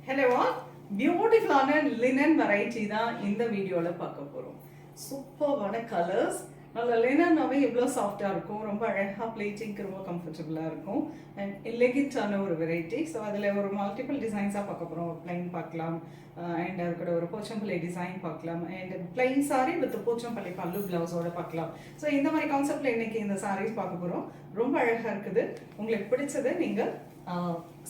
Hello all, beautiful linen variety தான் இந்த வீடியோல பார்க்க போறோம். சூப்பரான கலர்ஸ். நல்ல லினன்னாவே எவ்வளோ சாஃப்டாக இருக்கும், ரொம்ப அழகாக பிளேட்டிங்க்கு ரொம்ப கம்ஃபர்டபுளாக இருக்கும் அண்ட் எலிகென்ட்டான ஒரு வெரைட்டி. ஸோ அதில் ஒரு மல்டிபிள் டிசைன்ஸாக பார்க்க போகிறோம். பிளைன் பார்க்கலாம் அண்ட் அது கூட ஒரு போச்சம்பள்ளி டிசைன் பார்க்கலாம் and plain sorry with Pochampalli பல்லு பிளவுஸோட பார்க்கலாம். ஸோ இந்த மாதிரி கான்செப்டில் இன்னைக்கு இந்த சாரீஸ் பார்க்க போகிறோம். ரொம்ப அழகாக இருக்குது. உங்களுக்கு பிடிச்சதை நீங்கள்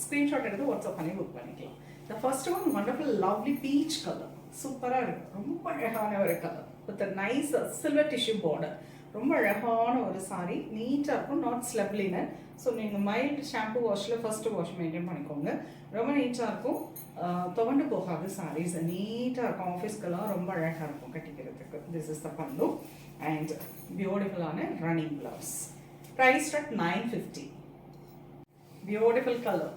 ஸ்க்ரீன்ஷாட் எடுத்து வாட்ஸ்அப் பண்ணி புக் பண்ணிக்கலாம். The first one, wonderful lovely peach color. சூப்பராக இருக்கு. ரொம்ப அழகான ஒரு colour with nice silver tissue border. ரொம்ப அழகான ஒரு சாரி. நீட்டாக இருக்கும், நாட் ஸ்லப் லினன். ஸோ நீங்கள் மைல்டு ஷாம்பு வாஷில் ஃபர்ஸ்ட் வாஷ் மெயின்டைன் பண்ணிக்கோங்க. ரொம்ப நீட்டாக இருக்கும், துவண்டு போகாது சாரீஸ். நீட்டாக இருக்கும், ஆஃபீஸ்க்கெல்லாம் ரொம்ப அழகாக இருக்கும் கட்டிக்கிறதுக்கு. This is the pallu and பியூட்டிஃபுல்லான running blouse. Price at 950. Beautiful colour,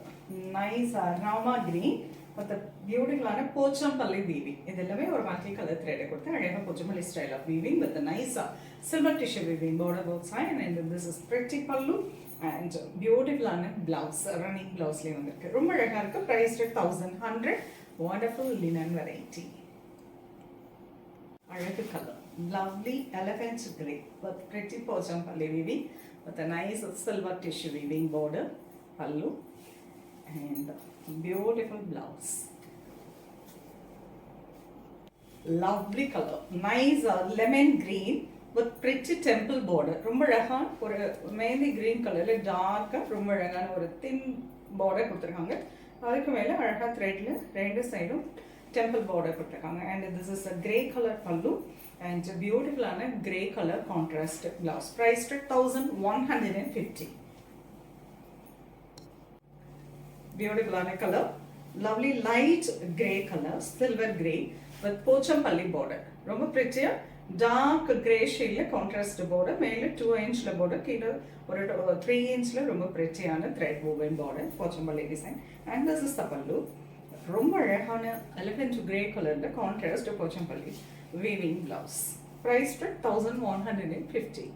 nice Rama green with a beautiful Pochampally weaving. இது எல்லாமே ஒரு மல்டி கலர் த்ரெட் கொடுத்து அழகாக Pochampally style of weaving with nice silver tissue weaving border both side and this is pretty pallu and beautiful blouse, running blouseலயே வந்திருக்கு. ரொம்ப அழகா இருக்கு. price rate 1100. wonderful linen variety. அழகு colour, lovely elephant grey with pretty Pochampalli weaving with a nice silver tissue weaving border, pallu and beautiful blouse. Lovely color, nice lemon green with pretty temple border. ரொம்ப அழகான ஒரு mehndi green கலர்ல டார்க்கா ரொம்ப அழகான ஒரு thin border கொடுத்திருக்காங்க. அதுக்கு மேல அழகா த்ரெட்ல ரெண்டு சைடும் temple border கொடுத்திருக்காங்க. And this is a grey color pallu and beautiful grey color contrast blouse. Price at 1150. Beautiful color, lovely light grey color, silver grey with pochampalli border. ரொம்ப pretty dark grey shade contrast border. மேல 2 inch border, கீழ ஒரு 3 inch ரொம்ப pretty thread woven border, pochampalli design. And this is the pallu. ரொம்ப அழகான elegant grey color contrast pochampalli weaving blouse. Price at 1150.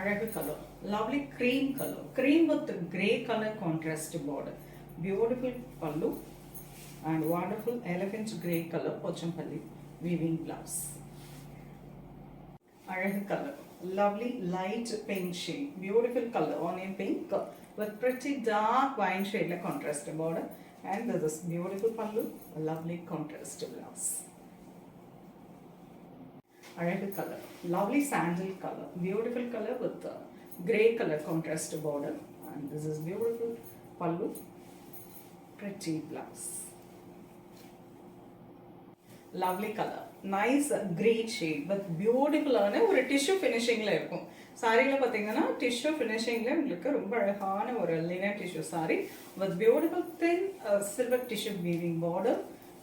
அழகு colour, lovely cream color, cream with grey color contrast border, beautiful pallu and wonderful elephant grey color pochampalli weaving blouse. அழகு colour, lovely light pink shade, beautiful color onion pink with pretty dark wine shade contrast border and this is beautiful pallu, lovely contrast blouse. அழகு colour, lovely sandal color, beautiful color with grey color contrast border and this is beautiful pallu, pretty blouse. Lovely color, nice green shade with beautiful ஒரு tissue finishingல இருக்கும். சாரியில பாத்தீங்கன்னா tissue finishingல உங்களுக்கு ரொம்ப அழகான ஒரு linen tissue saree with beautiful thin silver tissue weaving border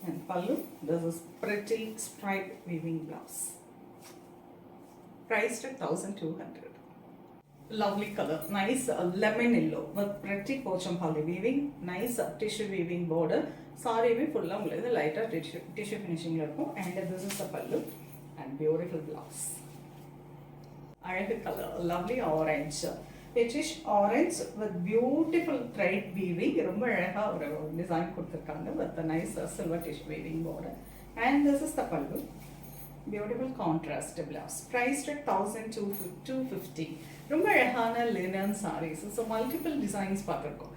and pallu. This is pretty striped weaving blouse. Priced at 1200. Lovely color, nice lemon yellow with pretty pochampalli weaving, nice tissue weaving border. Saree me full உங்களுக்கு lighter tissue finishing இருக்கும் and this is the pallu and beautiful blouse. அழகு color, lovely orange, peachish orange with beautiful thread weaving. ரொம்ப அழகா ஒரு design கொடுத்திருக்காங்க with a nice silver tissue weaving border and this is the pallu. Beautiful contrast blouse. Priced at 1250. ரொம்ப அழகான linen sarees. So multiple designs பார்த்திருக்கோம்.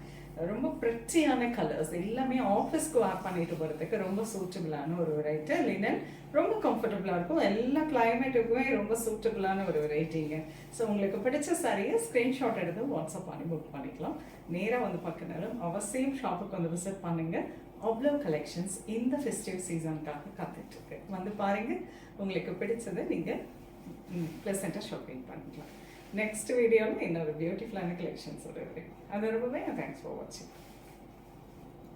ரொம்ப prettyயான colours, எல்லாமே ஆஃபீஸ்க்கு வேர் பண்ணிட்டு போகிறதுக்கு ரொம்ப சூட்டபிளான ஒரு வெரைட்டி. லினன் ரொம்ப கம்ஃபர்டபுளாக இருக்கும், எல்லா கிளைமேட்டுக்குமே ரொம்ப சூட்டபிளான ஒரு வெரைட்டிங்க. ஸோ உங்களுக்கு பிடிச்ச சாரியை ஸ்க்ரீன்ஷாட் எடுத்து வாட்ஸ்அப் பண்ணி புக் பண்ணிக்கலாம். நேராக வந்து பார்க்கனாலும் அவசியம் ஷாப்புக்கு வந்து விசிட் பண்ணுங்க. அவ்வளோ கலெக்ஷன்ஸ் இந்த ஃபெஸ்டிவ் சீசனுக்காக காத்துட்ருக்கு. வந்து பாருங்கள், உங்களுக்கு பிடிச்சதை நீங்கள் ப்ளசண்ட்டாக ஷாப்பிங் பண்ணிக்கலாம். நெக்ஸ்ட் வீடியோவில் இன்னொரு பியூட்டிஃபுல்லான கலெக்ஷன்ஸ் வருது. அது ரொம்பவே தேங்க்ஸ் ஃபார் வாட்சிங்.